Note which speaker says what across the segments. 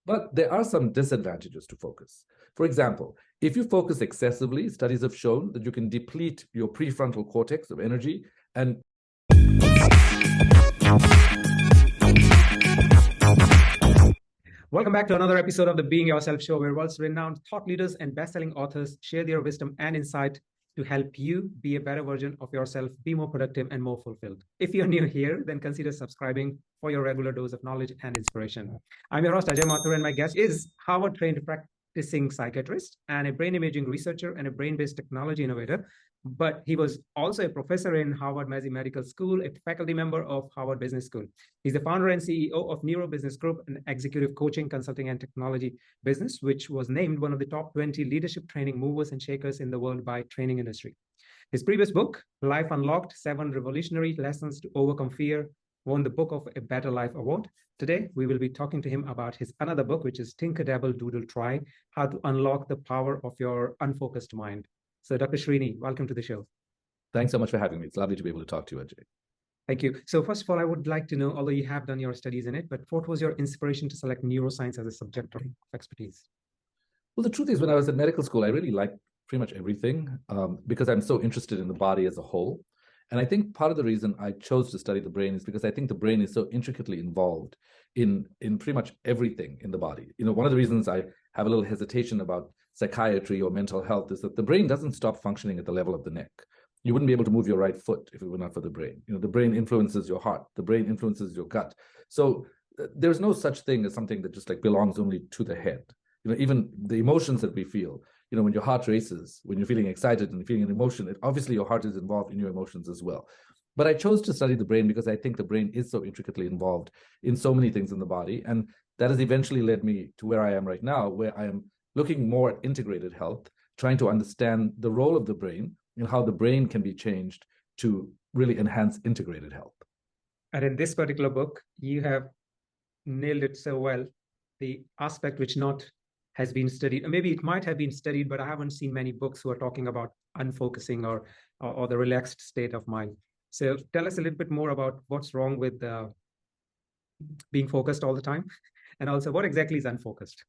Speaker 1: But there are some disadvantages to focus. For example, if you focus excessively, studies have shown that you can deplete your prefrontal cortex of energy and
Speaker 2: Welcome back to another episode of the Being Yourself Show, where world's renowned thought leaders and best-selling authors share their wisdom and insight to help you be a better version of yourself, be more productive and more fulfilled. If you're new here, then consider subscribing for your regular dose of knowledge and inspiration. I'm your host, Ajay Mathur, and my guest is Harvard-trained practicing psychiatrist and a brain imaging researcher and a brain-based technology innovator. But he was also a professor in Harvard Medical School, a faculty member of Harvard Business School. He's the founder and CEO of Neuro Business Group, an executive coaching, consulting, and technology business, which was named one of the top 20 leadership training movers and shakers in the world by Training Industry. His previous book, Life Unlocked, 7 Revolutionary Lessons to Overcome Fear, won the Book of a Better Life Award. Today, we will be talking to him about his another book, which is Tinker, Dabble, Doodle, Try, How to Unlock the Power of Your Unfocused Mind. So Dr. Srini, welcome to the show.
Speaker 1: Thanks so much for having me. It's lovely to be able to talk to you, Ajay.
Speaker 2: Thank you. So first of all, I would like to know, although you have done your studies in it, but what was your inspiration to select neuroscience as a subject of expertise?
Speaker 1: Well, the truth is, when I was at medical school, I really liked pretty much everything because I'm so interested in the body as a whole. And I think part of the reason I chose to study the brain is because I think the brain is so intricately involved in pretty much everything in the body. You know, one of the reasons I have a little hesitation about psychiatry or mental health is that the brain doesn't stop functioning at the level of the neck. You wouldn't be able to move your right foot if it were not for the brain. You know, the brain influences your heart. The brain influences your gut. So there's no such thing as something that just like belongs only to the head. You know, even the emotions that we feel, you know, when your heart races, when you're feeling excited and feeling an emotion, obviously your heart is involved in your emotions as well. But I chose to study the brain because I think the brain is so intricately involved in so many things in the body. And that has eventually led me to where I am right now, where I am looking more at integrated health, trying to understand the role of the brain and how the brain can be changed to really enhance integrated health.
Speaker 2: And in this particular book, you have nailed it so well, the aspect which not has been studied, or maybe it might have been studied, but I haven't seen many books who are talking about unfocusing or the relaxed state of mind. So tell us a little bit more about what's wrong with being focused all the time, and also what exactly is unfocused.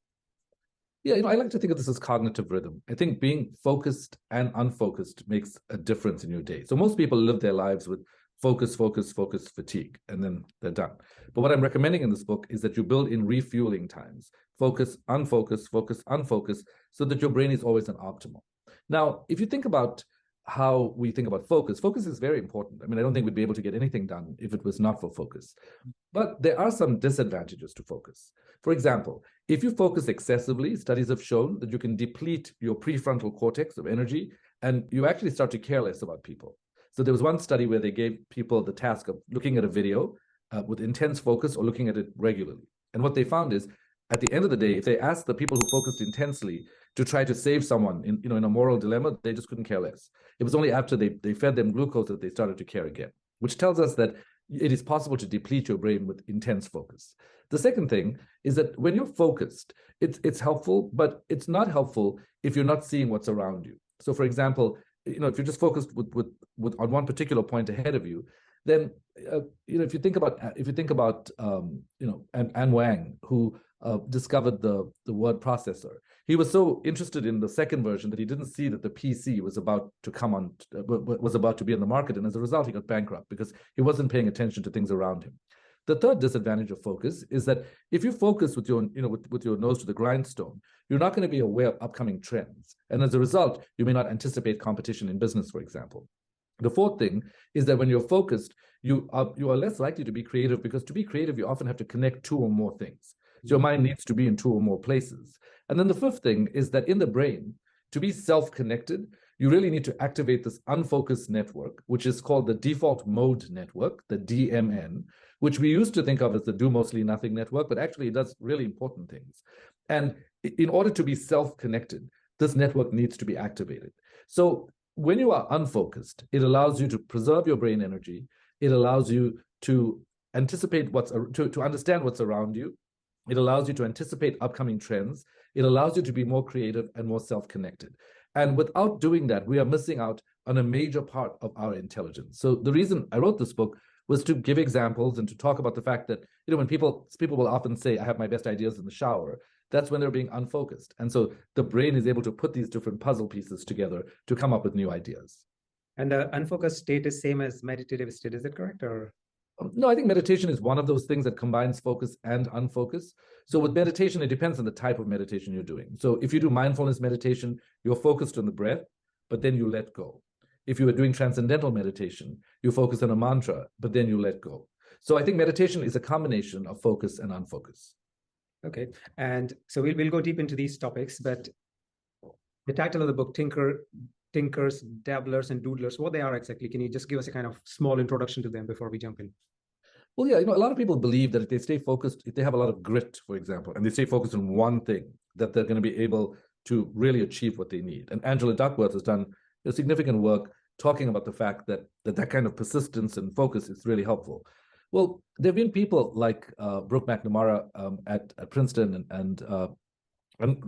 Speaker 1: Yeah, you know, I like to think of this as cognitive rhythm. I think being focused and unfocused makes a difference in your day. So most people live their lives with focus, fatigue, and then they're done. But what I'm recommending in this book is that you build in refueling times. Focus, unfocus, so that your brain is always an optimal. Now, if you think about how we think about focus is very important. I mean, I don't think we'd be able to get anything done if it was not for focus. But there are some disadvantages to focus. For example, if you focus excessively, studies have shown that you can deplete your prefrontal cortex of energy and you actually start to care less about people. So there was one study where they gave people the task of looking at a video with intense focus or looking at it regularly. And what they found is, at the end of the day, if they asked the people who focused intensely to try to save someone in a moral dilemma, they just couldn't care less. It was only after they fed them glucose that they started to care again, which tells us that it is possible to deplete your brain with intense focus. The second thing is that when you're focused, it's helpful, but it's not helpful if you're not seeing what's around you. So, for example, if you're just focused with on one particular point ahead of you, then if you think about An Wang, who discovered the word processor. He was so interested in the second version that he didn't see that the PC was about to be on the market, and as a result, he got bankrupt because he wasn't paying attention to things around him. The third disadvantage of focus is that if you focus with your nose to the grindstone, you're not going to be aware of upcoming trends, and as a result, you may not anticipate competition in business, for example. The fourth thing is that when you're focused, you are less likely to be creative, because to be creative, you often have to connect two or more things. So your mind needs to be in two or more places. And then the fifth thing is that in the brain, to be self-connected, you really need to activate this unfocused network, which is called the default mode network, the DMN, which we used to think of as the do mostly nothing network, but actually it does really important things. And in order to be self-connected, this network needs to be activated. So when you are unfocused, it allows you to preserve your brain energy. It allows you to anticipate to understand what's around you. It allows you to anticipate upcoming trends. It allows you to be more creative and more self-connected. And without doing that, we are missing out on a major part of our intelligence. So the reason I wrote this book was to give examples and to talk about the fact that, when people will often say, I have my best ideas in the shower, that's when they're being unfocused. And so the brain is able to put these different puzzle pieces together to come up with new ideas.
Speaker 2: And the unfocused state is same as meditative state. Is that correct? Or
Speaker 1: no, I think meditation is one of those things that combines focus and unfocus. So with meditation, it depends on the type of meditation you're doing. So if you do mindfulness meditation, you're focused on the breath, but then you let go. If you are doing transcendental meditation, you focus on a mantra, but then you let go. So I think meditation is a combination of focus and unfocus.
Speaker 2: Okay. And so we'll go deep into these topics, but the title of the book, Thinkers, Dabblers, and Doodlers, what they are exactly. Can you just give us a kind of small introduction to them before we jump in?
Speaker 1: Well, yeah, a lot of people believe that if they stay focused, if they have a lot of grit, for example, and they stay focused on one thing, that they're going to be able to really achieve what they need. And Angela Duckworth has done significant work talking about the fact that kind of persistence and focus is really helpful. Well, there have been people like Brooke McNamara at Princeton and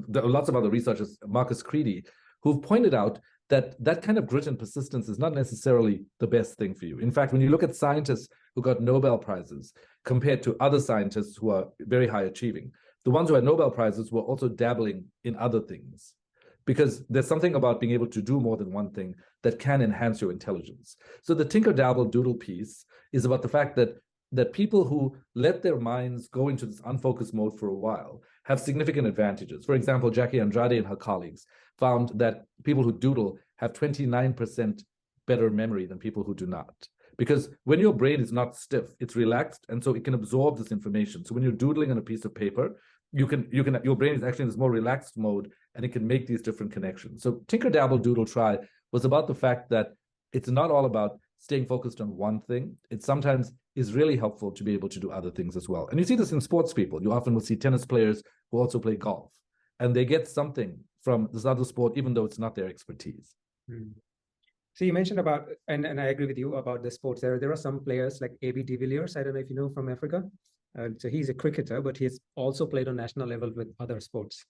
Speaker 1: there are lots of other researchers, Marcus Creedy, who've pointed out that kind of grit and persistence is not necessarily the best thing for you. In fact, when you look at scientists who got Nobel Prizes compared to other scientists who are very high achieving, the ones who had Nobel Prizes were also dabbling in other things, because there's something about being able to do more than one thing that can enhance your intelligence. So the Tinker, Dabble, Doodle piece is about the fact that people who let their minds go into this unfocused mode for a while have significant advantages. For example, Jackie Andrade and her colleagues found that people who doodle have 29% better memory than people who do not. Because when your brain is not stiff, it's relaxed, and so it can absorb this information. So when you're doodling on a piece of paper, your brain is actually in this more relaxed mode, and it can make these different connections. So Tinker, Dabble, Doodle, Try was about the fact that it's not all about staying focused on one thing. It sometimes is really helpful to be able to do other things as well. And you see this in sports people. You often will see tennis players who also play golf, and they get something from this other sport, even though it's not their expertise.
Speaker 2: So you mentioned about, and I agree with you about the sports. There are some players like A.B. de Villiers, I don't know if you know, from Africa. So he's a cricketer, but he's also played on national level with other sports.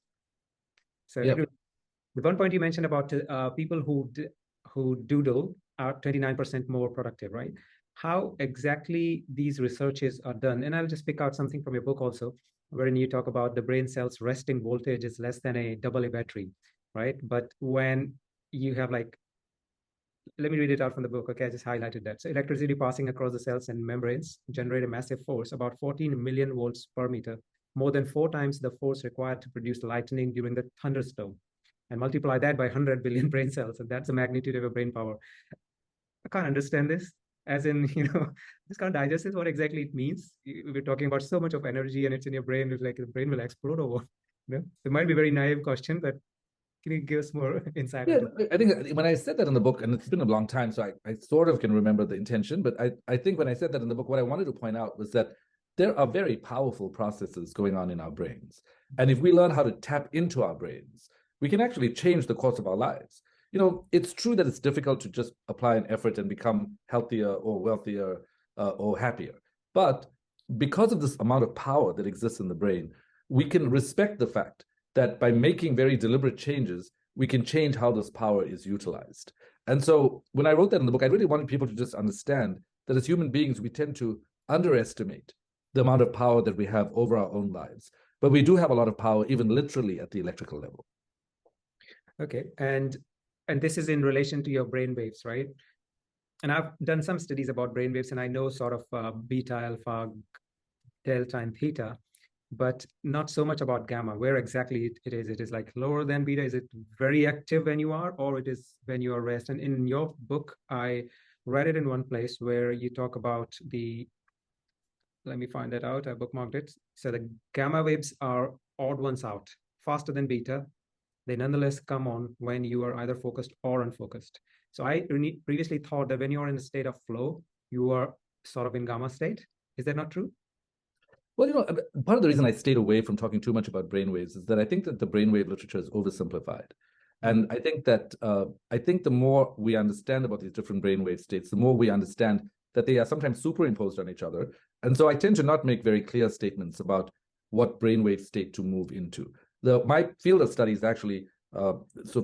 Speaker 2: So
Speaker 1: yeah.
Speaker 2: The one point you mentioned about people who doodle are 29% more productive, right? How exactly these researches are done? And I'll just pick out something from your book also, wherein you talk about the brain cells resting voltage is less than a AA battery, right? But when you have let me read it out from the book. Okay, I just highlighted that. So electricity passing across the cells and membranes generate a massive force, about 14 million volts per meter, more than 4 times the force required to produce lightning during the thunderstorm. And multiply that by 100 billion brain cells, and that's the magnitude of your brain power. I can't understand this. As in, just can't digest this, what exactly it means. We're talking about so much of energy and it's in your brain, it's like the brain will explode or what? It might be a very naive question, but can you give us more insight?
Speaker 1: Yeah, I think when I said that in the book, and it's been a long time, so I sort of can remember the intention, but I think when I said that in the book, what I wanted to point out was that there are very powerful processes going on in our brains. And if we learn how to tap into our brains, we can actually change the course of our lives. It's true that it's difficult to just apply an effort and become healthier or wealthier or happier. But because of this amount of power that exists in the brain, we can respect the fact that by making very deliberate changes, we can change how this power is utilized. And so when I wrote that in the book, I really wanted people to just understand that as human beings, we tend to underestimate the amount of power that we have over our own lives. But we do have a lot of power, even literally at the electrical level.
Speaker 2: Okay. And this is in relation to your brain waves, right? And I've done some studies about brain waves, and I know sort of beta, alpha, delta, and theta, but not so much about gamma. Where exactly it is? It is like lower than beta? Is it very active when you are, or it is when you are rest? And in your book, I read it in one place where you talk about let me find that out. I bookmarked it. So the gamma waves are odd ones out, faster than beta. They nonetheless come on when you are either focused or unfocused. So I previously thought that when you're in a state of flow, you are sort of in gamma state. Is that not true?
Speaker 1: Well, part of the reason I stayed away from talking too much about brainwaves is that I think that the brainwave literature is oversimplified. And I think that the more we understand about these different brainwave states, the more we understand that they are sometimes superimposed on each other. And so I tend to not make very clear statements about what brainwave state to move into. My field of study is actually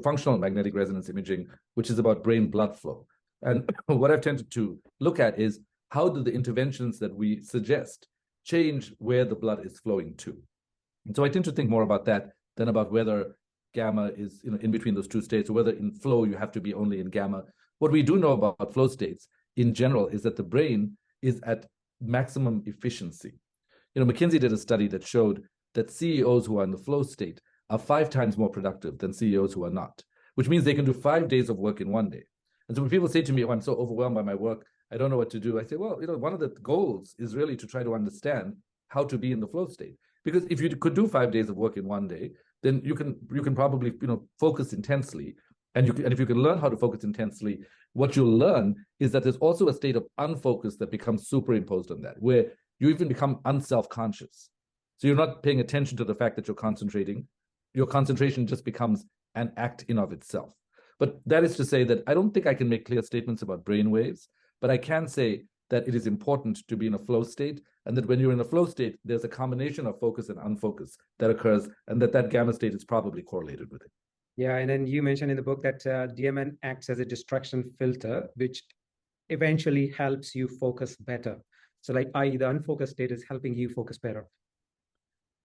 Speaker 1: functional magnetic resonance imaging, which is about brain blood flow. And what I've tended to look at is how do the interventions that we suggest change where the blood is flowing to? And so I tend to think more about that than about whether gamma is in between those two states, or whether in flow you have to be only in gamma. What we do know about flow states in general is that the brain is at maximum efficiency. McKinsey did a study that showed that CEOs who are in the flow state are 5 times more productive than CEOs who are not, which means they can do 5 days of work in one day. And so when people say to me, oh, I'm so overwhelmed by my work, I don't know what to do, I say, well, one of the goals is really to try to understand how to be in the flow state. Because if you could do 5 days of work in one day, then you can probably focus intensely. And if you can learn how to focus intensely, what you'll learn is that there's also a state of unfocus that becomes superimposed on that, where you even become unself-conscious. So you're not paying attention to the fact that you're concentrating. Your concentration just becomes an act in of itself. But that is to say that I don't think I can make clear statements about brain waves, but I can say that it is important to be in a flow state, and that when you're in a flow state, there's a combination of focus and unfocus that occurs, and that gamma state is probably correlated with it.
Speaker 2: Yeah, and then you mentioned in the book that DMN acts as a distraction filter, which eventually helps you focus better. So i.e. the unfocused state is helping you focus better.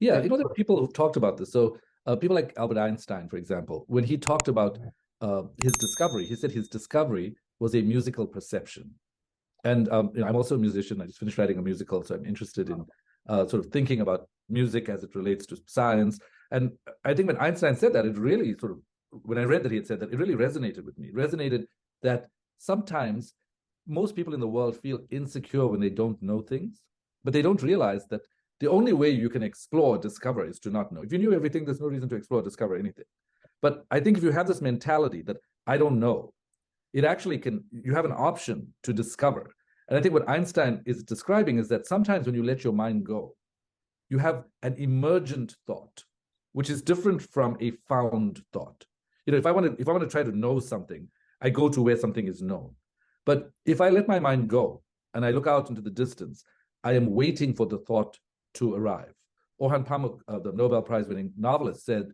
Speaker 1: Yeah, there are people who've talked about this. So people like Albert Einstein, for example, when he talked about his discovery, he said his discovery was a musical perception. And I'm also a musician. I just finished writing a musical, so I'm interested in sort of thinking about music as it relates to science. And I think when Einstein said that, it really when I read that he had said that, it really resonated with me. It resonated that sometimes most people in the world feel insecure when they don't know things, but they don't realize that the only way you can explore, discover, is to not know. If you knew everything, there's no reason to explore, discover anything. But I think if you have this mentality that I don't know, it actually you have an option to discover. And I think what Einstein is describing is that sometimes when you let your mind go, you have an emergent thought, which is different from a found thought. If I want to try to know something, I go to where something is known. But if I let my mind go and I look out into the distance, I am waiting for the thought to arrive. Orhan Pamuk, the Nobel Prize-winning novelist, said,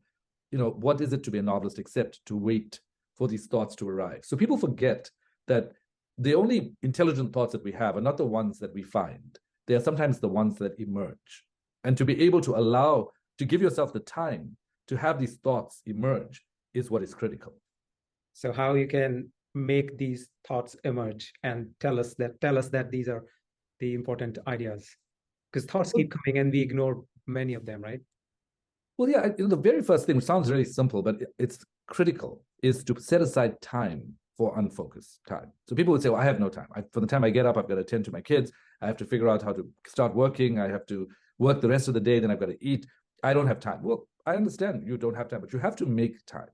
Speaker 1: what is it to be a novelist except to wait for these thoughts to arrive? So people forget that the only intelligent thoughts that we have are not the ones that we find. They are sometimes the ones that emerge. And to be able to give yourself the time to have these thoughts emerge is what is critical.
Speaker 2: So how you can make these thoughts emerge and tell us that these are the important ideas? Because thoughts keep coming and we ignore many of them, right?
Speaker 1: Well, yeah, the very first thing, which sounds really simple, but it's critical, is to set aside time for unfocused time. So people would say, well, I have no time. From the time I get up, I've got to attend to my kids. I have to figure out how to start working. I have to work the rest of the day. Then I've got to eat. I don't have time. Well, I understand you don't have time, but you have to make time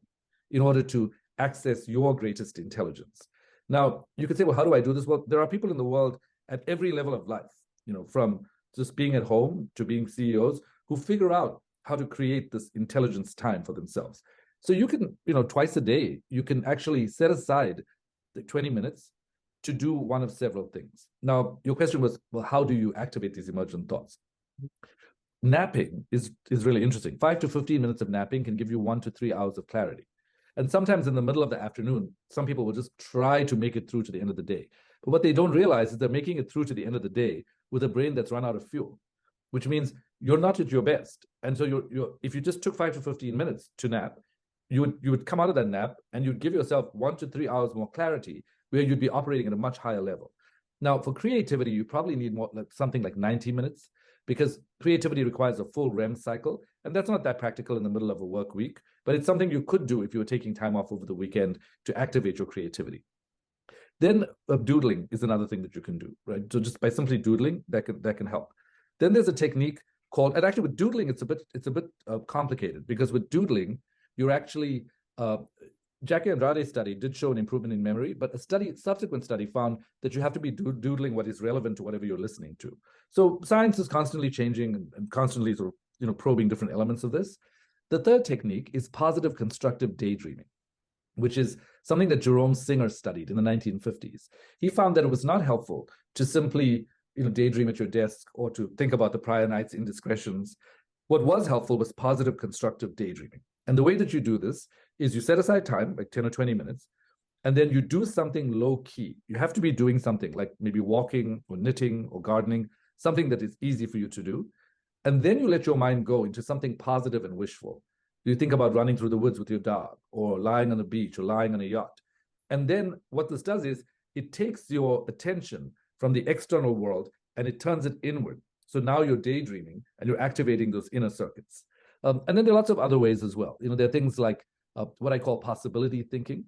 Speaker 1: in order to access your greatest intelligence. Now, you could say, well, how do I do this? Well, there are people in the world at every level of life, from just being at home to being CEOs, who figure out how to create this intelligence time for themselves. So you can, twice a day, you can actually set aside the 20 minutes to do one of several things. Now, your question was, well, how do you activate these emergent thoughts? Napping is really interesting. 5 to 15 minutes of napping can give you 1 to 3 hours of clarity. And sometimes in the middle of the afternoon, some people will just try to make it through to the end of the day. But what they don't realize is they're making it through to the end of the day with a brain that's run out of fuel, which means you're not at your best. And so if you just took 5 to 15 minutes to nap, you would come out of that nap and you'd give yourself 1 to 3 hours more clarity, where you'd be operating at a much higher level. Now, for creativity, you probably need more, something like 90 minutes, because creativity requires a full REM cycle, and that's not that practical in the middle of a work week, but it's something you could do if you were taking time off over the weekend to activate your creativity. Then doodling is another thing that you can do, right? So just by simply doodling, that can help. Then there's a technique called, and actually with doodling, it's a bit complicated, because with doodling, you're actually, Jackie Andrade's study did show an improvement in memory, but a subsequent study found that you have to be doodling what is relevant to whatever you're listening to. So science is constantly changing and constantly sort of, probing different elements of this. The third technique is positive constructive daydreaming, which is something that Jerome Singer studied in the 1950s. He found that it was not helpful to simply, daydream at your desk or to think about the prior night's indiscretions. What was helpful was positive constructive daydreaming. And the way that you do this is you set aside time, like 10 or 20 minutes, and then you do something low key. You have to be doing something like maybe walking or knitting or gardening, something that is easy for you to do. And then you let your mind go into something positive and wishful. You think about running through the woods with your dog, or lying on a beach, or lying on a yacht. And then what this does is it takes your attention from the external world and it turns it inward. So now you're daydreaming and you're activating those inner circuits. And then there are lots of other ways as well. There are things like what I call possibility thinking,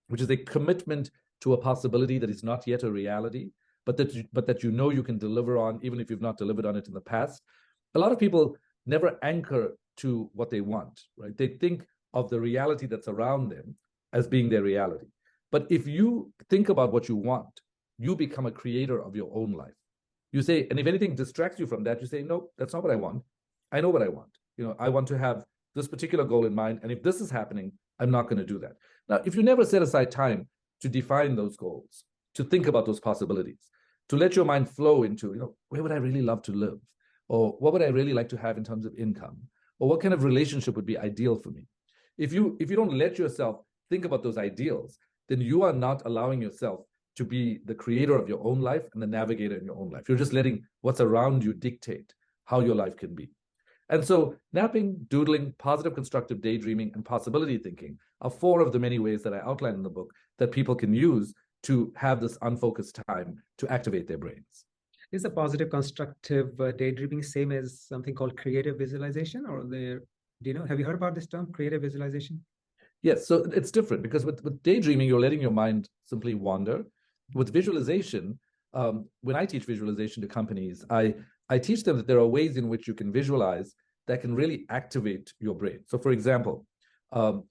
Speaker 1: which is a commitment to a possibility that is not yet a reality, but that you can deliver on, even if you've not delivered on it in the past. A lot of people never anchor to what they want, right? They think of the reality that's around them as being their reality. But if you think about what you want, you become a creator of your own life. You say, and if anything distracts you from that, you say, no, that's not what I want. I know what I want. I want to have this particular goal in mind. And if this is happening, I'm not going to do that. Now, if you never set aside time to define those goals, to think about those possibilities, to let your mind flow into, where would I really love to live? Or what would I really like to have in terms of income? Or what kind of relationship would be ideal for me? If you don't let yourself think about those ideals, then you are not allowing yourself to be the creator of your own life and the navigator in your own life. You're just letting what's around you dictate how your life can be. And so napping, doodling, positive constructive daydreaming, and possibility thinking are 4 of the many ways that I outline in the book that people can use to have this unfocused time to activate their brains.
Speaker 2: Is the positive constructive daydreaming same as something called creative visualization? Or have you heard about this term, creative visualization?
Speaker 1: Yes, so it's different because with daydreaming, you're letting your mind simply wander. With visualization, when I teach visualization to companies, I teach them that there are ways in which you can visualize that can really activate your brain. So for example,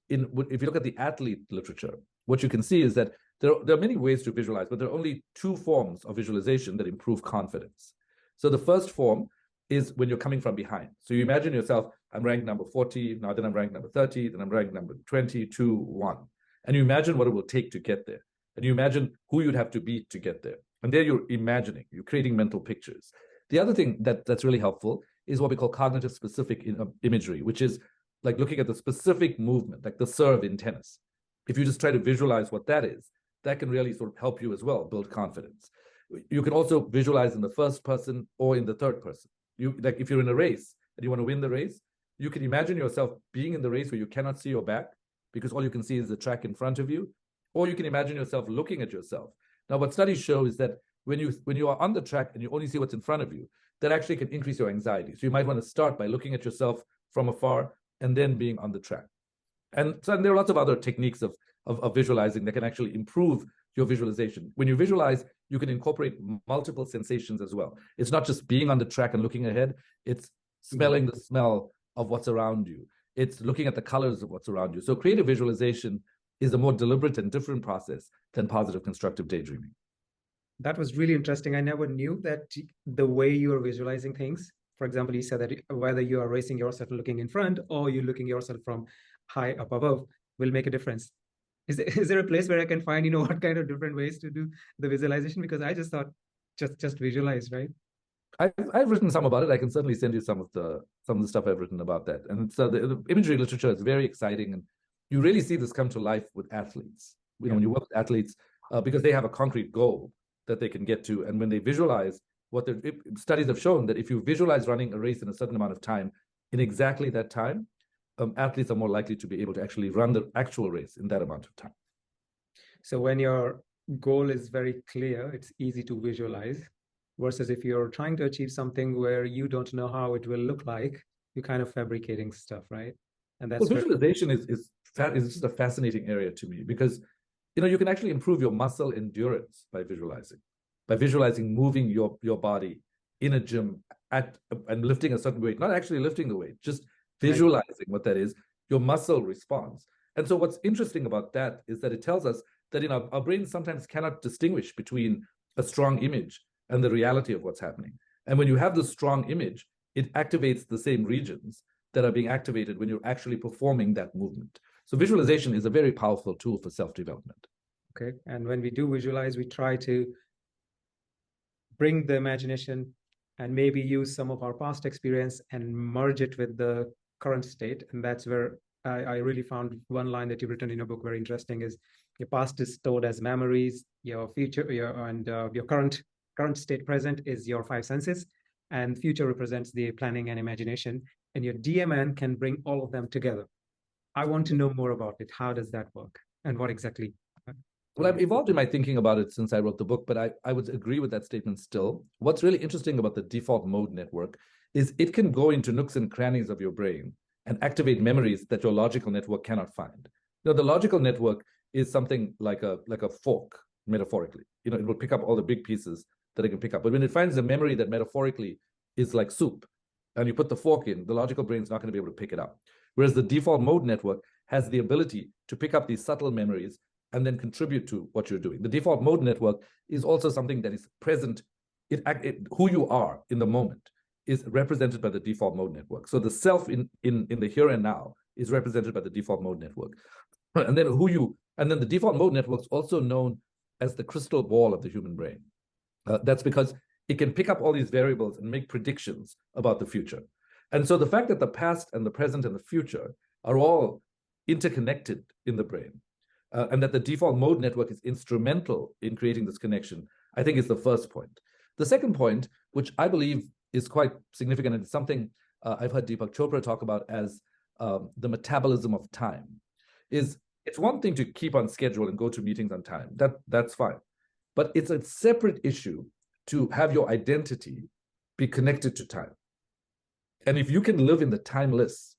Speaker 1: if you look at the athlete literature, what you can see is that there are many ways to visualize, but there are only 2 forms of visualization that improve confidence. So the first form is when you're coming from behind. So you imagine yourself, I'm ranked number 40, now then I'm ranked number 30, then I'm ranked number 22, 1. And you imagine what it will take to get there. And you imagine who you'd have to beat to get there. And there you're imagining, you're creating mental pictures. The other thing that's really helpful is what we call cognitive specific imagery, which is like looking at the specific movement, like the serve in tennis. If you just try to visualize what that is, that can really sort of help you as well build confidence. You can also visualize in the first person or in the third person. Like if you're in a race and you want to win the race, you can imagine yourself being in the race where you cannot see your back because all you can see is the track in front of you, or you can imagine yourself looking at yourself. Now, what studies show is that when you are on the track and you only see what's in front of you, that actually can increase your anxiety. So you might want to start by looking at yourself from afar and then being on the track. And so there are lots of other techniques of visualizing that can actually improve your visualization. When you visualize, you can incorporate multiple sensations as well. It's not just being on the track and looking ahead. It's smelling the smell of what's around you. It's looking at the colors of what's around you. So creative visualization is a more deliberate and different process than positive constructive daydreaming.
Speaker 2: That was really interesting. I never knew that the way you are visualizing things, for example, you said that whether you are racing yourself looking in front or you're looking yourself from high up above will make a difference. Is there a place where I can find, what kind of different ways to do the visualization? Because I just thought just visualize, right?
Speaker 1: I've written some about it. I can certainly send you some of the stuff I've written about that. And so the imagery literature is very exciting, and you really see this come to life with athletes. When you work with athletes, because they have a concrete goal that they can get to, and when they visualize studies have shown that if you visualize running a race in a certain amount of time, in exactly that time, athletes are more likely to be able to actually run the actual race in that amount of time.
Speaker 2: So when your goal is very clear, it's easy to visualize, versus if you're trying to achieve something where you don't know how it will look like, you're kind of fabricating stuff, right? And that's
Speaker 1: visualization is just a fascinating area to me, because you can actually improve your muscle endurance by visualizing moving your body in a gym and lifting a certain weight, not actually lifting the weight, just visualizing what that is, your muscle responds. And so what's interesting about that is that it tells us that our brains sometimes cannot distinguish between a strong image and the reality of what's happening. And when you have this strong image, it activates the same regions that are being activated when you're actually performing that movement. So visualization is a very powerful tool for self-development.
Speaker 2: Okay. And when we do visualize, we try to bring the imagination and maybe use some of our past experience and merge it with the current state. And that's where I really found one line that you've written in your book very interesting, is Your past is stored as memories. Your future, your current state present is your five senses, and future represents the planning and imagination. And your DMN can bring all of them together. I want to know more about it. How does that work, and what exactly?
Speaker 1: Well, I've evolved in my thinking about it since I wrote the book, but I would agree with that statement still. What's really interesting about the default mode network is it can go into nooks and crannies of your brain and activate memories that your logical network cannot find. Now, the logical network is something like a fork, metaphorically. It will pick up all the big pieces that it can pick up. But when it finds a memory that metaphorically is like soup, and you put the fork in, the logical brain is not going to be able to pick it up. Whereas the default mode network has the ability to pick up these subtle memories and then contribute to what you're doing. The default mode network is also something that is present. Who you are in the moment is represented by the default mode network. So the self in the here and now is represented by the default mode network. And then the default mode network is also known as the crystal ball of the human brain. That's because it can pick up all these variables and make predictions about the future. And so the fact that the past and the present and the future are all interconnected in the brain, and that the default mode network is instrumental in creating this connection, I think is the first point. The second point, which I believe is quite significant, and it's something I've heard Deepak Chopra talk about as the metabolism of time, is it's one thing to keep on schedule and go to meetings on time. That's fine. But it's a separate issue to have your identity be connected to time. And if you can live in the timeless,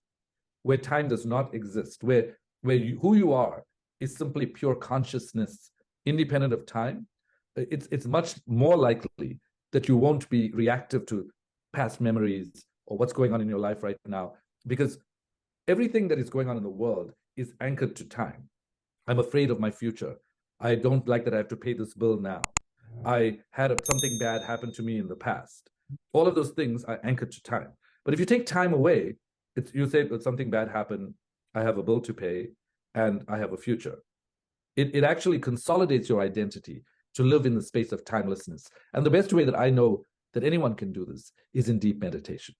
Speaker 1: where time does not exist, where who you are is simply pure consciousness, independent of time, it's much more likely that you won't be reactive to past memories or what's going on in your life right now, because everything that is going on in the world is anchored to time. I'm afraid of my future. I don't like that I have to pay this bill now. I had something bad happen to me in the past. All of those things are anchored to time. But if you take time away, you say that something bad happened, I have a bill to pay, and I have a future. It actually consolidates your identity to live in the space of timelessness. And the best way that I know that anyone can do this is in deep meditation.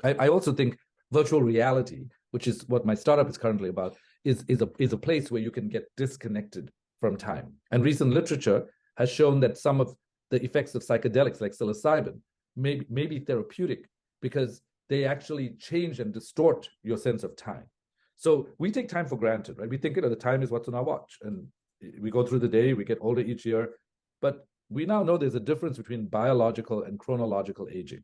Speaker 1: I also think virtual reality, which is what my startup is currently about, is a place where you can get disconnected from time. And recent literature has shown that some of the effects of psychedelics like psilocybin may be therapeutic because they actually change and distort your sense of time. So we take time for granted, right? We think the time is what's on our watch, and we go through the day, we get older each year. But we now know there's a difference between biological and chronological aging.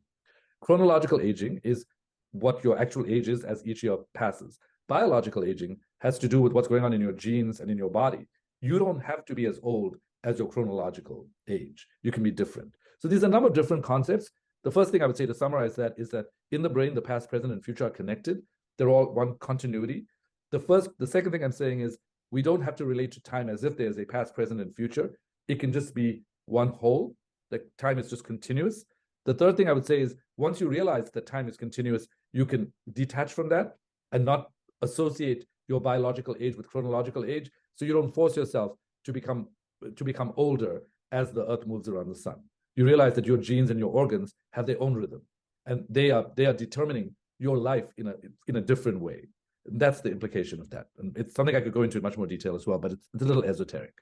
Speaker 1: Chronological aging is what your actual age is as each year passes. Biological aging has to do with what's going on in your genes and in your body. You don't have to be as old as your chronological age. You can be different. So these are a number of different concepts. The first thing I would say to summarize that is that in the brain, the past, present, and future are connected. They're all one continuity. The second thing I'm saying is we don't have to relate to time as if there's a past, present, and future. It can just be one whole. Like time is just continuous. The third thing I would say is once you realize that time is continuous, you can detach from that and not associate your biological age with chronological age. So you don't force yourself to become older as the earth moves around the sun. You realize that your genes and your organs have their own rhythm, and they are determining your life in a different way. And that's the implication of that. And it's something I could go into in much more detail as well, but it's a little esoteric.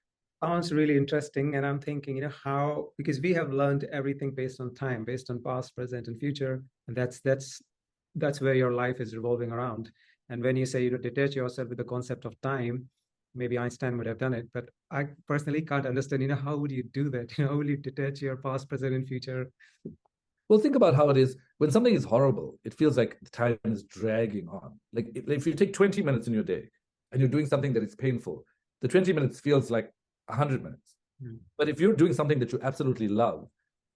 Speaker 2: Sounds really interesting. And I'm thinking, how, because we have learned everything based on time, based on past, present, and future. And that's where your life is revolving around. And when you say detach yourself with the concept of time, maybe Einstein would have done it, but I personally can't understand, how would you do that? How will you detach your past, present, and future?
Speaker 1: Well, think about how it is when something is horrible. It feels like the time is dragging on. Like if you take 20 minutes in your day and you're doing something that is painful, the 20 minutes feels like 100 minutes. Mm. But if you're doing something that you absolutely love,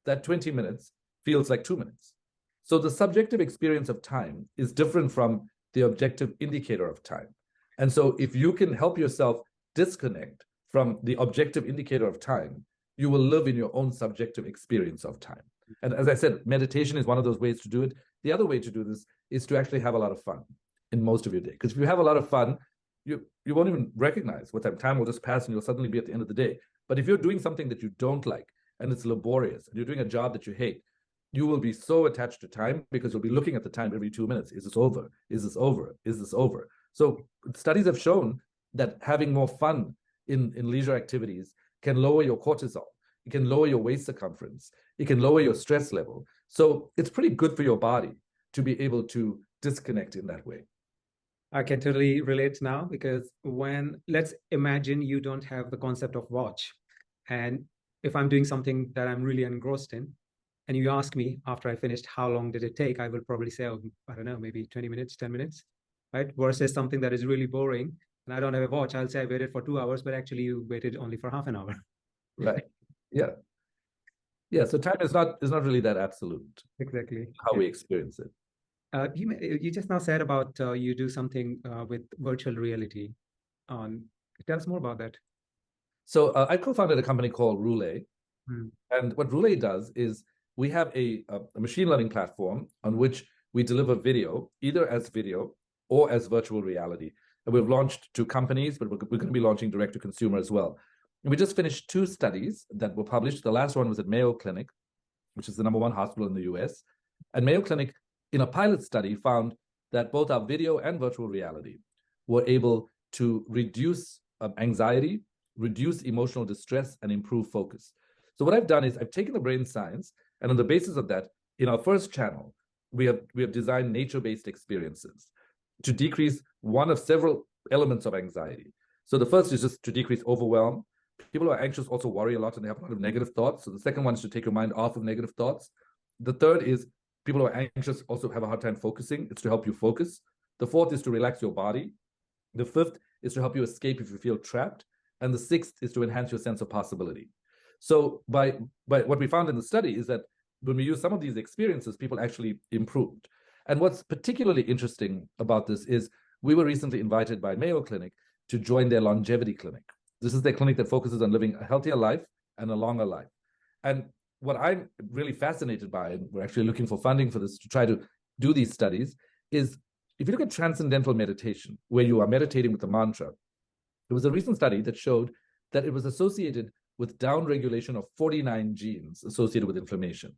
Speaker 1: that 20 minutes feels like 2 minutes. So the subjective experience of time is different from the objective indicator of time. And so if you can help yourself disconnect from the objective indicator of time, you will live in your own subjective experience of time. And as I said, meditation is one of those ways to do it. The other way to do this is to actually have a lot of fun in most of your day. Because if you have a lot of fun, you won't even recognize what time will just pass and you'll suddenly be at the end of the day. But if you're doing something that you don't like and it's laborious and you're doing a job that you hate, you will be so attached to time because you'll be looking at the time every 2 minutes. Is this over? Is this over? Is this over? So studies have shown that having more fun in leisure activities can lower your cortisol. It can lower your waist circumference. It can lower your stress level. So it's pretty good for your body to be able to disconnect in that way.
Speaker 2: I can totally relate now, because let's imagine you don't have the concept of watch. And if I'm doing something that I'm really engrossed in, and you ask me after I finished, how long did it take? I will probably say, oh, I don't know, maybe 20 minutes, 10 minutes, right? Versus something that is really boring and I don't have a watch, I'll say I waited for 2 hours, but actually you waited only for half an hour.
Speaker 1: Right. Yeah. Yeah. So time is not really that absolute.
Speaker 2: Exactly.
Speaker 1: How we experience it.
Speaker 2: You just now said about you do something with virtual reality. Tell us more about that.
Speaker 1: So I co-founded a company called Roulette. And what Roulette does is we have a machine learning platform on which we deliver video, either as video or as virtual reality. And we've launched to companies, but we're going to be launching direct to consumer as well. And we just finished 2 studies that were published. The last one was at Mayo Clinic, which is the #1 hospital in the US. And Mayo Clinic, in a pilot study, found that both our video and virtual reality were able to reduce anxiety, reduce emotional distress, and improve focus. So what I've done is I've taken the brain science, and on the basis of that, in our first channel, we have designed nature-based experiences to decrease one of several elements of anxiety. So the first is just to decrease overwhelm. People who are anxious also worry a lot and they have a lot of negative thoughts. So the second one is to take your mind off of negative thoughts. The third is people who are anxious also have a hard time focusing. It's to help you focus. The fourth is to relax your body. The fifth is to help you escape if you feel trapped. And the sixth is to enhance your sense of possibility. So by what we found in the study is that when we use some of these experiences, people actually improved. And what's particularly interesting about this is we were recently invited by Mayo Clinic to join their longevity clinic. This is their clinic that focuses on living a healthier life and a longer life. And what I'm really fascinated by, and we're actually looking for funding for this to try to do these studies, is if you look at transcendental meditation, where you are meditating with a mantra, there was a recent study that showed that it was associated with downregulation of 49 genes associated with inflammation,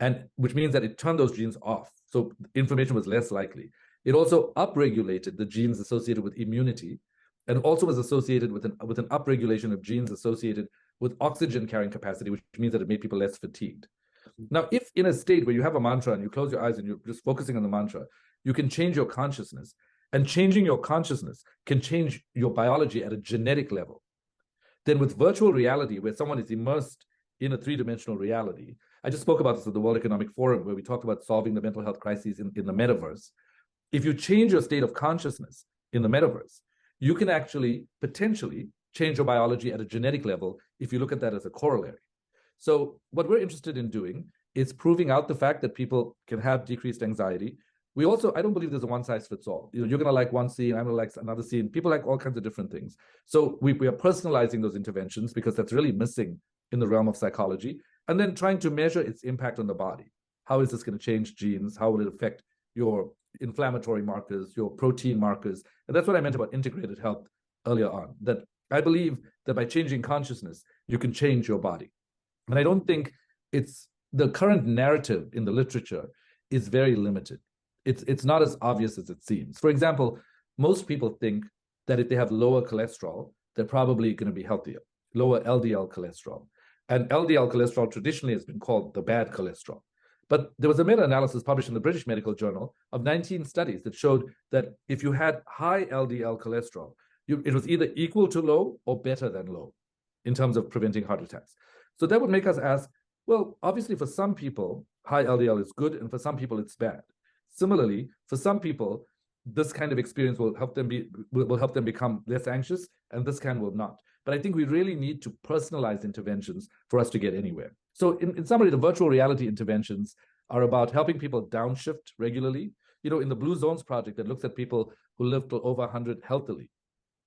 Speaker 1: and which means that it turned those genes off. So inflammation was less likely. It also upregulated the genes associated with immunity, and also was associated with an upregulation of genes associated with oxygen carrying capacity, which means that it made people less fatigued. Now, if in a state where you have a mantra and you close your eyes and you're just focusing on the mantra, you can change your consciousness, and changing your consciousness can change your biology at a genetic level. Then with virtual reality, where someone is immersed in a 3-dimensional reality, I just spoke about this at the World Economic Forum, where we talked about solving the mental health crises in the metaverse. If you change your state of consciousness in the metaverse, you can actually potentially change your biology at a genetic level if you look at that as a corollary. So what we're interested in doing is proving out the fact that people can have decreased anxiety. We also, I don't believe there's a one size fits all. You're going to like one scene, I'm going to like another scene. People like all kinds of different things. So we are personalizing those interventions because that's really missing in the realm of psychology, and then trying to measure its impact on the body. How is this going to change genes? How will it affect your inflammatory markers, your protein markers? And that's what I meant about integrated health earlier on, that I believe that by changing consciousness, you can change your body. And I don't think it's the current narrative in the literature is very limited. It's not as obvious as it seems. For example, most people think that if they have lower cholesterol, they're probably going to be healthier, lower LDL cholesterol. And LDL cholesterol traditionally has been called the bad cholesterol. But there was a meta-analysis published in the British Medical Journal of 19 studies that showed that if you had high LDL cholesterol, it was either equal to low or better than low in terms of preventing heart attacks. So that would make us ask, well, obviously for some people, high LDL is good, and for some people it's bad. Similarly, for some people, this kind of experience will help them become less anxious, and this kind will not. But I think we really need to personalize interventions for us to get anywhere. So in summary, the virtual reality interventions are about helping people downshift regularly. You know, in the Blue Zones project that looks at people who live till over 100 healthily,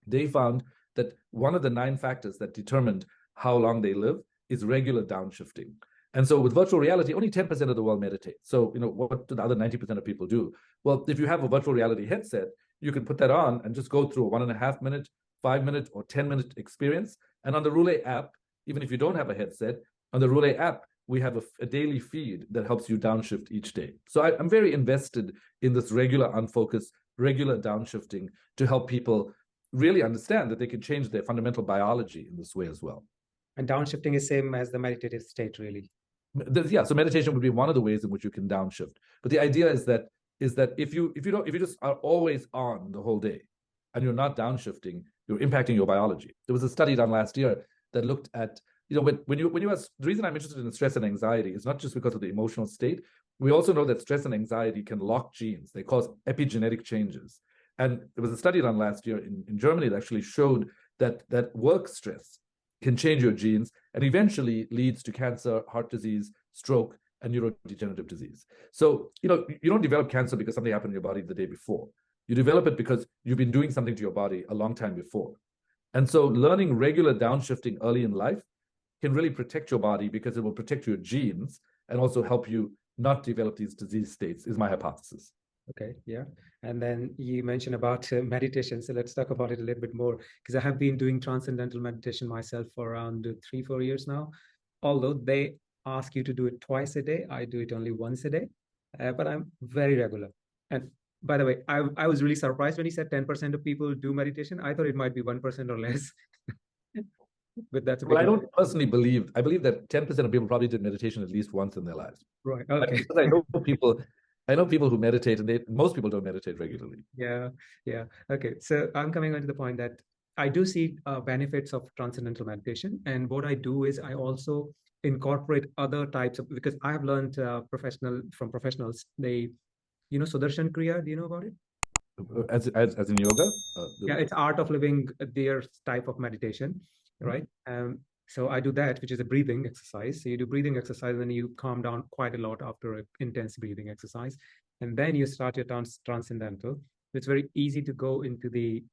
Speaker 1: they found that one of the 9 factors that determined how long they live is regular downshifting. And so with virtual reality, only 10% of the world meditate. So, you know, what do the other 90% of people do? Well, if you have a virtual reality headset, you can put that on and just go through a 1.5 minute, 5 minute, or 10-minute experience. And on the Roulette app, even if you don't have a headset, on the Roulette app, we have a daily feed that helps you downshift each day. So I'm very invested in this regular unfocus, regular downshifting to help people really understand that they can change their fundamental biology in this way as well.
Speaker 2: And downshifting is same as the meditative state, really.
Speaker 1: Yeah, so meditation would be one of the ways in which you can downshift. But the idea is that if you just are always on the whole day and you're not downshifting, you're impacting your biology. There was a study done last year that looked at, when you have, the reason I'm interested in stress and anxiety is not just because of the emotional state. We also know that stress and anxiety can lock genes. They cause epigenetic changes. And there was a study done last year in Germany that actually showed that work stress can change your genes and eventually leads to cancer, heart disease, stroke, and neurodegenerative disease. So, you don't develop cancer because something happened in your body the day before. You develop it because you've been doing something to your body a long time before. And so learning regular downshifting early in life can really protect your body because it will protect your genes and also help you not develop these disease states, is my hypothesis.
Speaker 2: Okay, yeah. And then you mentioned about meditation. So let's talk about it a little bit more, because I have been doing transcendental meditation myself for around 3-4 years now. Although they ask you to do it twice a day, I do it only once a day, but I'm very regular. And by the way, I was really surprised when he said 10% of people do meditation. I thought it might be 1% or less. But that's a
Speaker 1: well, I don't personally believe. I believe that 10% of people probably did meditation at least once in their lives.
Speaker 2: Right. Okay.
Speaker 1: Because I know people who meditate, and most people don't meditate regularly.
Speaker 2: Yeah. Okay. So I'm coming on to the point that I do see benefits of transcendental meditation. And what I do is I also incorporate other types of, because I have learned from professionals, Sudarshan Kriya, do you know about it?
Speaker 1: As in yoga?
Speaker 2: Yeah, it's art of living, their type of meditation, right? So I do that, which is a breathing exercise. So you do breathing exercise, and then you calm down quite a lot after an intense breathing exercise. And then you start your transcendental. It's very easy to go into the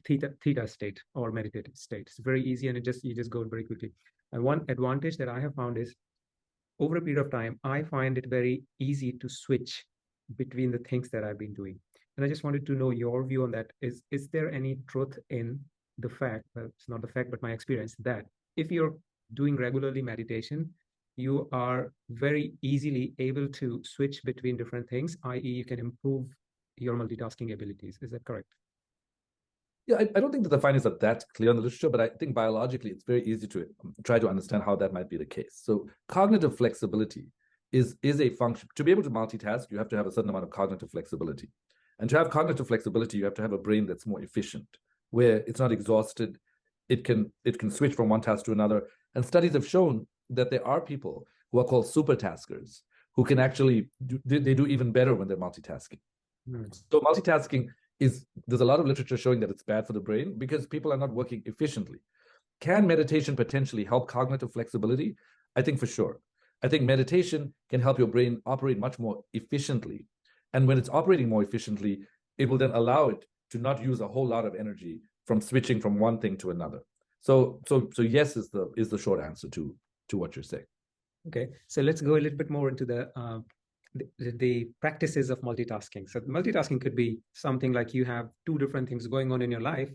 Speaker 2: theta state or meditative state. It's very easy, and you just go very quickly. And one advantage that I have found is, over a period of time, I find it very easy to switch between the things that I've been doing. And I just wanted to know your view on that. Is there any truth in the fact, well, it's not the fact, but my experience, that if you're doing regularly meditation, you are very easily able to switch between different things, i.e. you can improve your multitasking abilities. Is that correct?
Speaker 1: Yeah, I don't think that the findings are that clear in the literature, but I think biologically it's very easy to try to understand how that might be the case. So cognitive flexibility is a function. To be able to multitask, you have to have a certain amount of cognitive flexibility. And to have cognitive flexibility, you have to have a brain that's more efficient, where it's not exhausted. It can switch from one task to another. And studies have shown that there are people who are called supertaskers who can actually do even better when they're multitasking. So multitasking there's a lot of literature showing that it's bad for the brain because people are not working efficiently. Can meditation potentially help cognitive flexibility? I think for sure. I think meditation can help your brain operate much more efficiently. And when it's operating more efficiently, it will then allow it to not use a whole lot of energy from switching from one thing to another. So yes is the short answer to what you're saying.
Speaker 2: Okay, so let's go a little bit more into the practices of multitasking. So multitasking could be something like you have two different things going on in your life,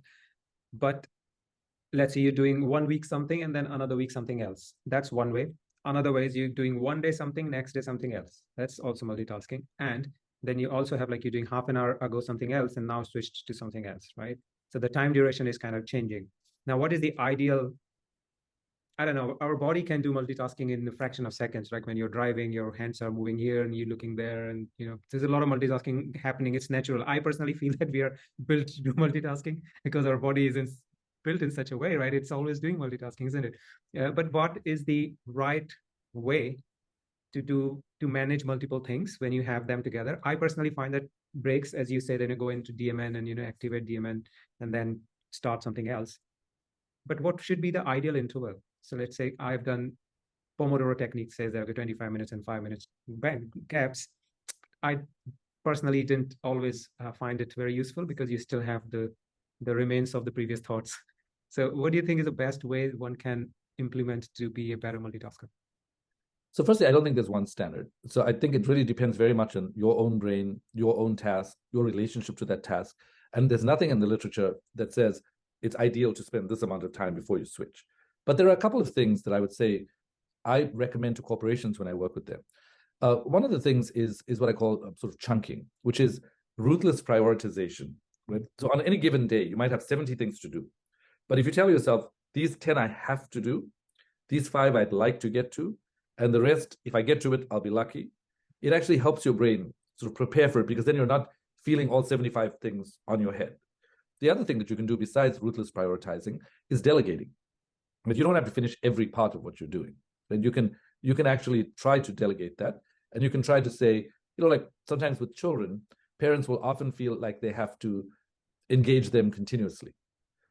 Speaker 2: but let's say you're doing 1 week something and then another week something else. That's one way. Another way is you're doing one day something, next day something else. That's also multitasking. And then you also have, like, you're doing half an hour ago something else and now switched to something else, right? So the time duration is kind of changing. Now, what is the ideal? I don't know, our body can do multitasking in a fraction of seconds. Like when you're driving, your hands are moving here and you're looking there, and there's a lot of multitasking happening. It's natural. I personally feel that we are built to do multitasking because our body is built in such a way, right? It's always doing multitasking, isn't it? But what is the right way to manage multiple things when you have them together? I personally find that breaks, as you said, and you go into DMN and activate DMN and then start something else. But what should be the ideal interval? So let's say I've done Pomodoro technique, says that 25 minutes and 5 minutes gaps. I personally didn't always find it very useful because you still have the remains of the previous thoughts. So what do you think is the best way one can implement to be a better multitasker?
Speaker 1: So firstly, I don't think there's one standard. So I think it really depends very much on your own brain, your own task, your relationship to that task. And there's nothing in the literature that says it's ideal to spend this amount of time before you switch. But there are a couple of things that I would say I recommend to corporations when I work with them. One of the things is what I call sort of chunking, which is ruthless prioritization right? So on any given day, you might have 70 things to do. But if you tell yourself, these 10 I have to do, these 5 I'd like to get to, and the rest, if I get to it, I'll be lucky. It actually helps your brain sort of prepare for it, because then you're not feeling all 75 things on your head. The other thing that you can do besides ruthless prioritizing is delegating. But you don't have to finish every part of what you're doing. And you can actually try to delegate that. And you can try to say, like sometimes with children, parents will often feel like they have to engage them continuously.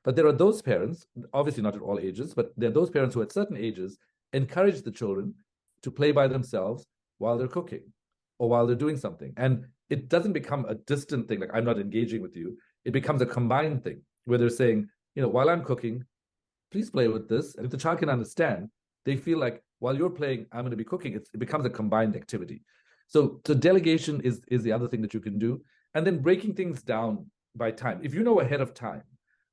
Speaker 1: But there are those parents, obviously not at all ages, but there are those parents who at certain ages encourage the children to play by themselves while they're cooking or while they're doing something. And it doesn't become a distant thing, like I'm not engaging with you. It becomes a combined thing where they're saying, while I'm cooking, please play with this. And if the child can understand, they feel like while you're playing, I'm going to be cooking. It becomes a combined activity. So delegation is the other thing that you can do. And then breaking things down by time. If you know ahead of time,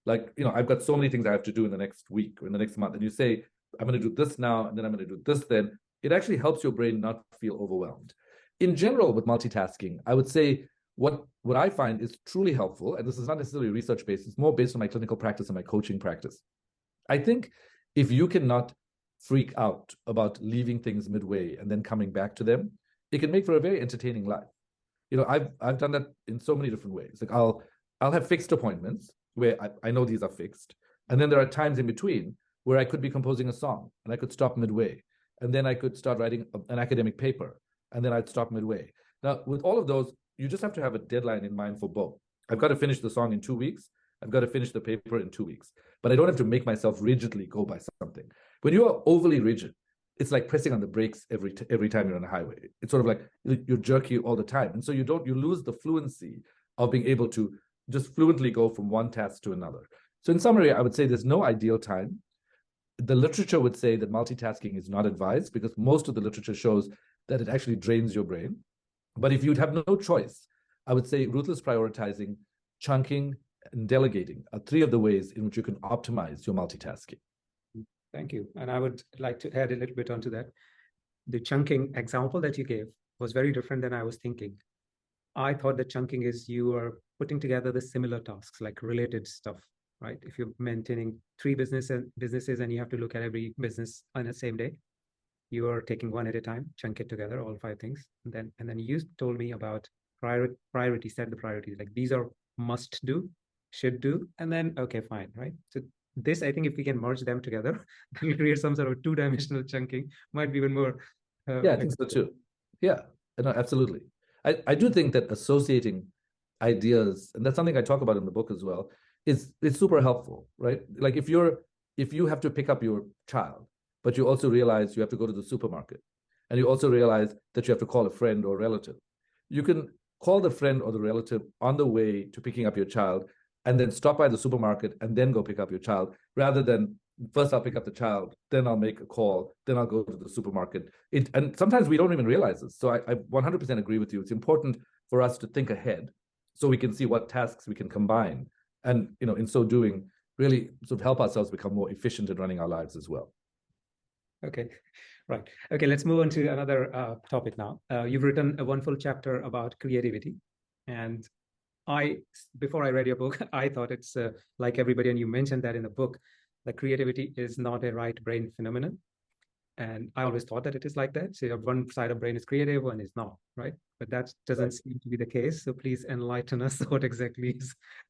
Speaker 1: like, I've got so many things I have to do in the next week or in the next month, and you say, I'm going to do this now, and then I'm going to do this then, it actually helps your brain not feel overwhelmed. In general, with multitasking, I would say what I find is truly helpful, and this is not necessarily research-based, it's more based on my clinical practice and my coaching practice. I think if you cannot freak out about leaving things midway and then coming back to them, it can make for a very entertaining life. I've done that in so many different ways. Like I'll have fixed appointments where I know these are fixed. And then there are times in between where I could be composing a song and I could stop midway. And then I could start writing an academic paper, and then I'd stop midway. Now, with all of those, you just have to have a deadline in mind for both. I've got to finish the song in 2 weeks. I've got to finish the paper in 2 weeks. But I don't have to make myself rigidly go by something. When you are overly rigid, it's like pressing on the brakes every time you're on a highway. It's sort of like you're jerky all the time. And so you lose the fluency of being able to just fluently go from one task to another. So in summary, I would say there's no ideal time. The literature would say that multitasking is not advised because most of the literature shows that it actually drains your brain. But if you'd have no choice, I would say ruthless prioritizing, chunking, and delegating are 3 of the ways in which you can optimize your multitasking.
Speaker 2: Thank you. And I would like to add a little bit onto that. The chunking example that you gave was very different than I was thinking. I thought that chunking is you are putting together the similar tasks, like related stuff, right? If you're maintaining 3 businesses and you have to look at every business on the same day, you are taking one at a time, chunk it together, all 5 things. And then you told me about priority, set the priorities. Like these are must do, should do, and then, okay, fine, right? So this, I think if we can merge them together, then we'll create some sort of 2-dimensional chunking, might be even more.
Speaker 1: Yeah, I think so too. Yeah, no, absolutely. I do think that associating ideas, and that's something I talk about in the book as well, is super helpful, right? Like if you have to pick up your child, but you also realize you have to go to the supermarket, and you also realize that you have to call a friend or relative, you can call the friend or the relative on the way to picking up your child, and then stop by the supermarket and then go pick up your child, rather than first I'll pick up the child, then I'll make a call, then I'll go to the supermarket. And sometimes we don't even realize this. So I 100% agree with you. It's important for us to think ahead so we can see what tasks we can combine. And, in so doing, really sort of help ourselves become more efficient in running our lives as well.
Speaker 2: Okay, right. Okay, let's move on to another topic now. You've written a wonderful chapter about creativity. And before I read your book, I thought it's like everybody, and you mentioned that in the book, that creativity is not a right brain phenomenon. And I always thought that it is like that. So one side of brain is creative, one is not, right? But that doesn't seem to be the case. So please enlighten us what exactly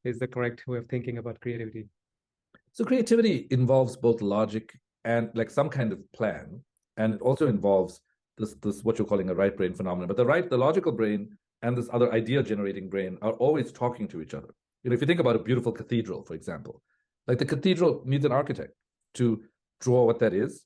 Speaker 2: is the correct way of thinking about creativity.
Speaker 1: So creativity involves both logic and like some kind of plan. And it also involves this what you're calling a right brain phenomenon. But the logical brain and this other idea generating brain are always talking to each other. If you think about a beautiful cathedral, for example, like the cathedral needs an architect to draw what that is,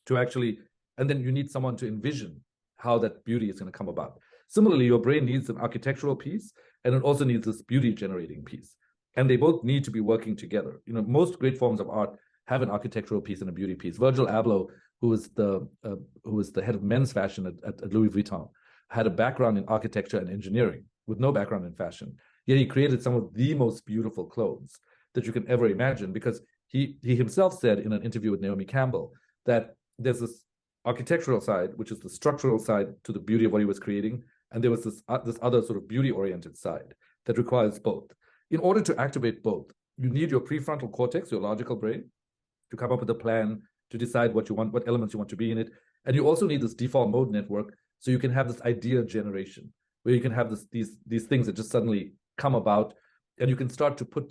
Speaker 1: and then you need someone to envision how that beauty is going to come about. Similarly, your brain needs an architectural piece, and it also needs this beauty generating piece. And they both need to be working together. Most great forms of art have an architectural piece and a beauty piece. Virgil Abloh, who was the head of men's fashion at Louis Vuitton, had a background in architecture and engineering with no background in fashion. Yet he created some of the most beautiful clothes that you can ever imagine, because he himself said in an interview with Naomi Campbell that there's this architectural side, which is the structural side to the beauty of what he was creating, and there was this other sort of beauty-oriented side that requires both. In order to activate both, you need your prefrontal cortex, your logical brain, to come up with a plan, to decide what you want, what elements you want to be in it. And you also need this default mode network, so you can have this idea generation, where you can have these things that just suddenly come about, and you can start to put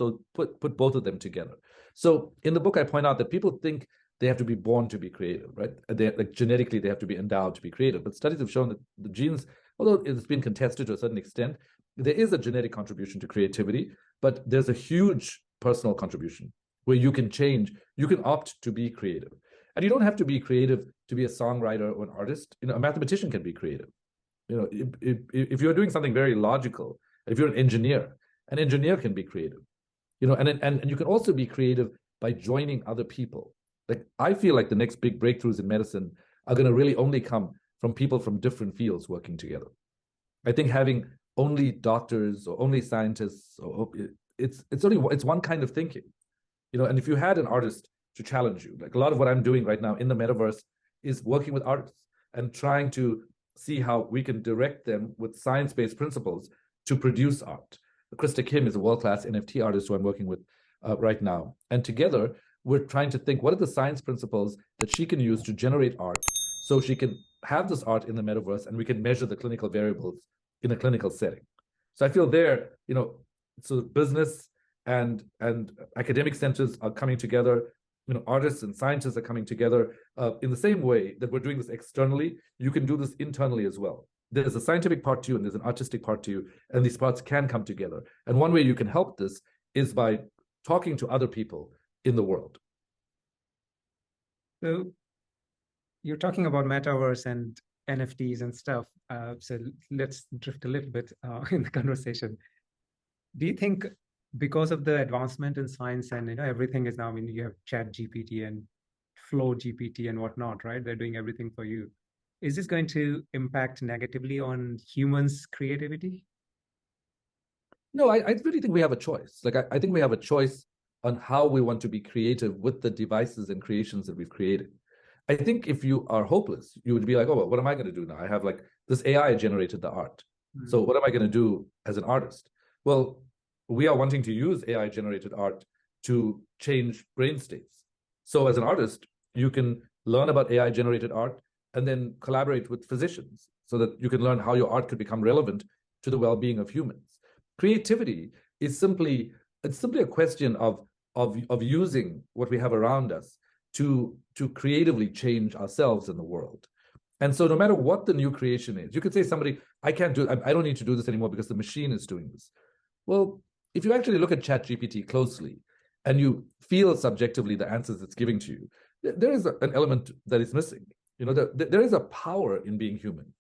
Speaker 1: both of them together. So in the book, I point out that people think they have to be born to be creative, right? Like genetically, they have to be endowed to be creative. But studies have shown that the genes, although it's been contested to a certain extent, there is a genetic contribution to creativity, but there's a huge personal contribution where you can change, you can opt to be creative. And you don't have to be creative to be a songwriter or an artist. A mathematician can be creative. If you're doing something very logical, if you're an engineer can be creative. And you can also be creative by joining other people. Like, I feel like the next big breakthroughs in medicine are going to really only come from people from different fields working together. I think having only doctors or only scientists, it's one kind of thinking. And if you had an artist to challenge you, like a lot of what I'm doing right now in the metaverse is working with artists and trying to see how we can direct them with science-based principles to produce art. Krista Kim is a world-class NFT artist who I'm working with right now. And together, we're trying to think, what are the science principles that she can use to generate art so she can have this art in the metaverse and we can measure the clinical variables in a clinical setting. So I feel there, so business and academic centers are coming together, artists and scientists are coming together in the same way that we're doing this externally. You can do this internally as well. There's a scientific part to you and there's an artistic part to you, and these parts can come together. And one way you can help this is by talking to other people in the world.
Speaker 2: So you're talking about metaverse and NFTs and stuff. So let's drift a little bit in the conversation. Do you think because of the advancement in science and everything is now, you have Chat GPT and Flow GPT and whatnot, right? They're doing everything for you. Is this going to impact negatively on humans' creativity?
Speaker 1: No, I really think we have a choice. Like, I think we have a choice on how we want to be creative with the devices and creations that we've created. I think if you are hopeless, you would be like, oh, well, what am I going to do now? I have like this AI generated the art. Mm-hmm. So what am I going to do as an artist? Well, we are wanting to use AI generated art to change brain states. So as an artist, you can learn about AI generated art and then collaborate with physicians so that you can learn how your art could become relevant to the well-being of humans. Creativity is simply a question of using what we have around us to creatively change ourselves in the world. And so no matter what the new creation is, you could say somebody, I don't need to do this anymore because the machine is doing this. Well, if you actually look at ChatGPT closely and you feel subjectively the answers it's giving to you, there is an element that is missing. There is a power in being human.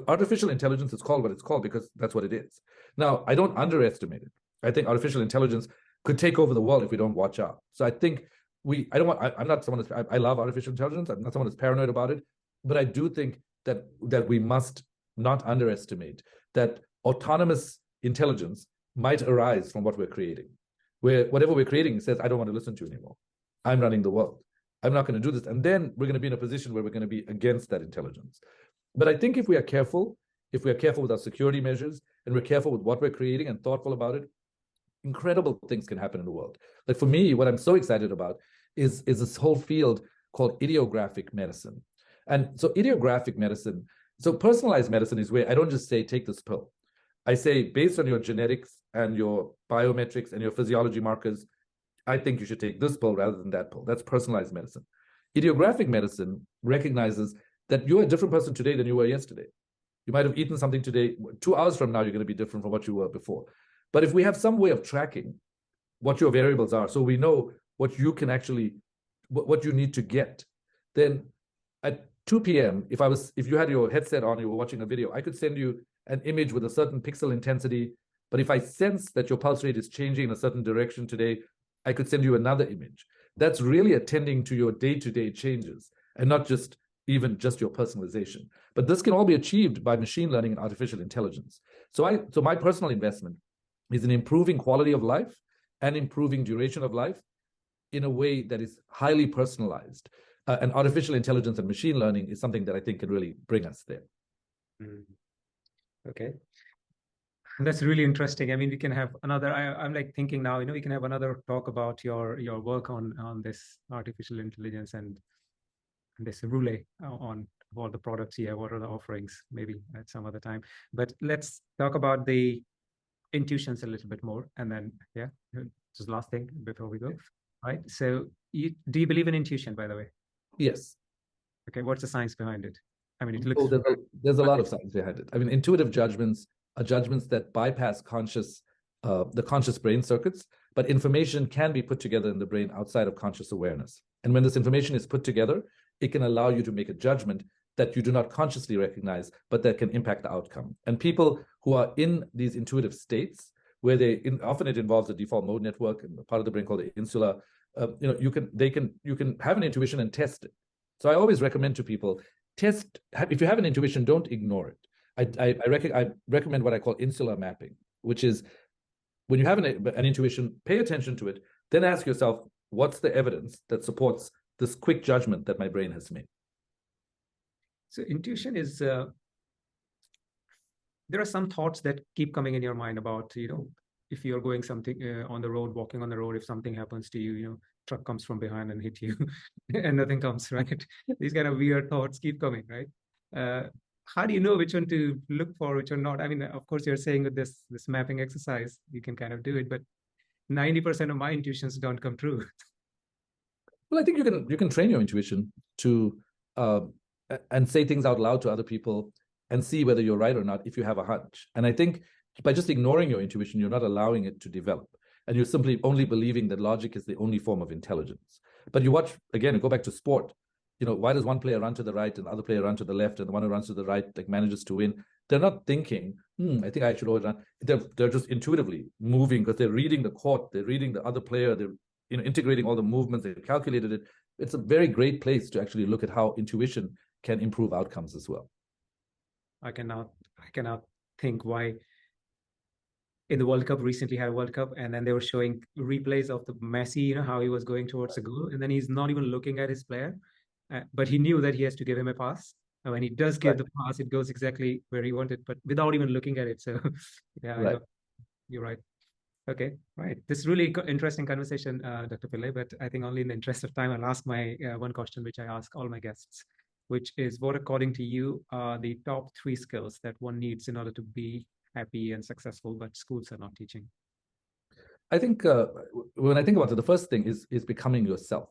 Speaker 1: Artificial intelligence is called what it's called because that's what it is. Now, I don't underestimate it. I think artificial intelligence could take over the world if we don't watch out. So I think I'm not someone I love artificial intelligence. I'm not someone that's paranoid about it, but I do think that we must not underestimate that autonomous intelligence might arise from what we're creating, where whatever we're creating says, I don't want to listen to you anymore. I'm running the world. I'm not going to do this. And then we're going to be in a position where we're going to be against that intelligence. But I think if we are careful with our security measures and we're careful with what we're creating and thoughtful about it, incredible things can happen in the world. Like for me, what I'm so excited about is this whole field called ideographic medicine. And so ideographic medicine, so personalized medicine is where I don't just say, take this pill. I say, based on your genetics and your biometrics and your physiology markers, I think you should take this pill rather than that pill. That's personalized medicine. Ideographic medicine recognizes that you're a different person today than you were yesterday. You might have eaten something today. 2 hours from now, you're going to be different from what you were before. But if we have some way of tracking what your variables are, so we know what you can actually, what you need to get, then at 2 p.m., if you had your headset on, you were watching a video, I could send you an image with a certain pixel intensity. But if I sense that your pulse rate is changing in a certain direction today, I could send you another image. That's really attending to your day-to-day changes and not just your personalization. But this can all be achieved by machine learning and artificial intelligence. So my personal investment is in improving quality of life and improving duration of life in a way that is highly personalized. And artificial intelligence and machine learning is something that I think can really bring us there.
Speaker 2: Okay. That's really interesting. I mean, we can have another. I'm like thinking now. We can have another talk about your work on this artificial intelligence and this relay on all the products you have, what are the offerings, maybe at some other time. But let's talk about the intuitions a little bit more, and then just last thing before we go. Right. So, do you believe in intuition, by the way?
Speaker 1: Yes.
Speaker 2: Okay. What's the science behind it? I mean, it looks.
Speaker 1: Oh, there's a lot of science behind it. I mean, intuitive judgments are judgments that bypass the conscious brain circuits, but information can be put together in the brain outside of conscious awareness. And when this information is put together, it can allow you to make a judgment that you do not consciously recognize, but that can impact the outcome. And people who are in these intuitive states, where often it involves a default mode network and part of the brain called the insula, you can have an intuition and test it. So I always recommend to people, if you have an intuition, don't ignore it. I recommend what I call insular mapping, which is when you have an intuition, pay attention to it, then ask yourself, what's the evidence that supports this quick judgment that my brain has made?
Speaker 2: So intuition is, there are some thoughts that keep coming in your mind about, if you're going something on the road, walking on the road, if something happens to you, truck comes from behind and hit you and nothing comes, right? These kind of weird thoughts keep coming, right? How do you know which one to look for, which one not? I mean, of course, you're saying with this mapping exercise, you can kind of do it, but 90% of my intuitions don't come true.
Speaker 1: Well, I think you can train your intuition to and say things out loud to other people and see whether you're right or not if you have a hunch. And I think by just ignoring your intuition, you're not allowing it to develop. And you're simply only believing that logic is the only form of intelligence. But you watch, again, go back to sport. Why does one player run to the right and the other player run to the left, and the one who runs to the right manages to win? They're not thinking, I think I should always run. They're just intuitively moving because they're reading the court, they're reading the other player, they're integrating all the movements, they've calculated it. It's a very great place to actually look at how intuition can improve outcomes as well.
Speaker 2: I cannot think why in the World Cup, recently had a World Cup, and then they were showing replays of the Messi, how he was going towards the goal, and then he's not even looking at his player, but he knew that he has to give him a pass. And when he does give the pass, it goes exactly where he wanted, but without even looking at it. So, yeah, you're right. Okay, right. This is really interesting conversation, Dr. Pillay, but I think only in the interest of time, I'll ask my one question, which I ask all my guests, which is, what, according to you, are the top 3 skills that one needs in order to be happy and successful, but schools are not teaching?
Speaker 1: I think when I think about it, the first thing is becoming yourself.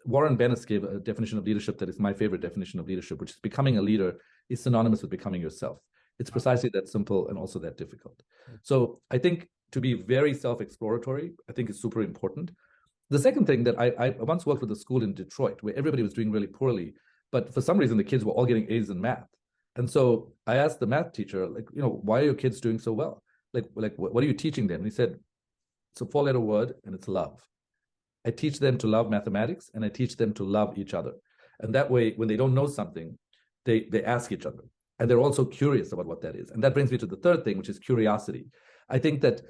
Speaker 1: Warren Bennis gave a definition of leadership that is my favorite definition of leadership, which is becoming a leader is synonymous with becoming yourself. It's precisely that simple and also that difficult. So I think to be very self-exploratory, I think is super important. The second thing that I once worked with a school in Detroit where everybody was doing really poorly, but for some reason the kids were all getting A's in math. And so I asked the math teacher, why are your kids doing so well? What are you teaching them? And he said, it's a 4-letter word and it's love. I teach them to love mathematics and I teach them to love each other. And that way, when they don't know something, they ask each other. And they're also curious about what that is. And that brings me to the third thing, which is curiosity. I think that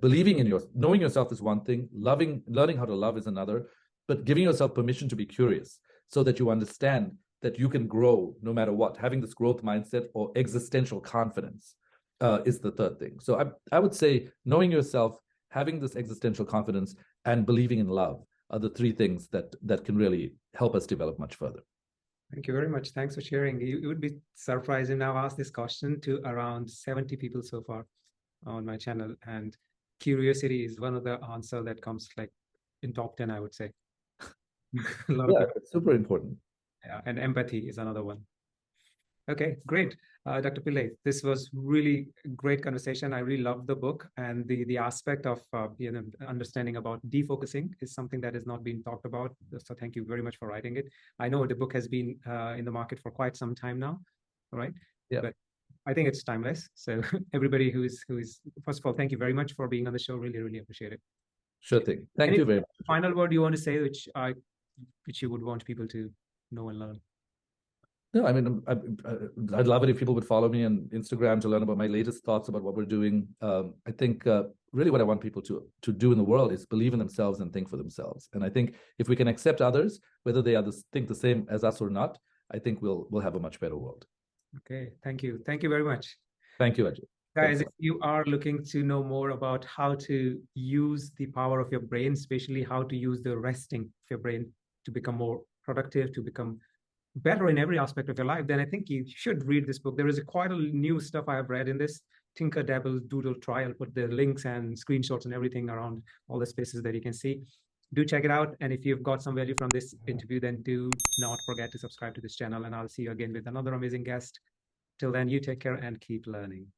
Speaker 1: believing in knowing yourself is one thing, learning how to love is another, but giving yourself permission to be curious so that you understand that you can grow no matter what. Having this growth mindset or existential confidence is the third thing. So I would say knowing yourself, having this existential confidence, and believing in love are the 3 things that can really help us develop much further.
Speaker 2: Thank you very much. Thanks for sharing. You would be surprised if I've asked this question to around 70 people so far on my channel, and curiosity is one of the answers that comes like in top 10, I would say.
Speaker 1: It's super important.
Speaker 2: Yeah, and empathy is another one. Okay, great. Dr. Pillay, this was really great conversation. I really loved the book, and the aspect of understanding about defocusing is something that has not been talked about. So thank you very much for writing it. I know the book has been in the market for quite some time now, right?
Speaker 1: Yeah.
Speaker 2: But I think it's timeless. So everybody who is first of all, thank you very much for being on the show. Really, really appreciate it.
Speaker 1: Sure thing. Thank you very much.
Speaker 2: Final word you want to say, which you would want people to know and learn?
Speaker 1: No, I mean, I'd love it if people would follow me on Instagram to learn about my latest thoughts about what we're doing. I think really what I want people to do in the world is believe in themselves and think for themselves. And I think if we can accept others, whether they think the same as us or not, I think we'll have a much better world.
Speaker 2: Okay, thank you. Thank you very much.
Speaker 1: Thank you, Ajay.
Speaker 2: Guys,
Speaker 1: Thanks a
Speaker 2: if
Speaker 1: lot.
Speaker 2: you are looking to know more about how to use the power of your brain, especially how to use the resting of your brain to become more productive, to become better in every aspect of your life, then I think you should read this book. There is quite a new stuff I have read in this. Tinker, Dabble, Doodle, Try. I'll put the links and screenshots and everything around all the spaces that you can see. Do check it out. And if you've got some value from this interview, then do not forget to subscribe to this channel. And I'll see you again with another amazing guest. Till then, you take care and keep learning.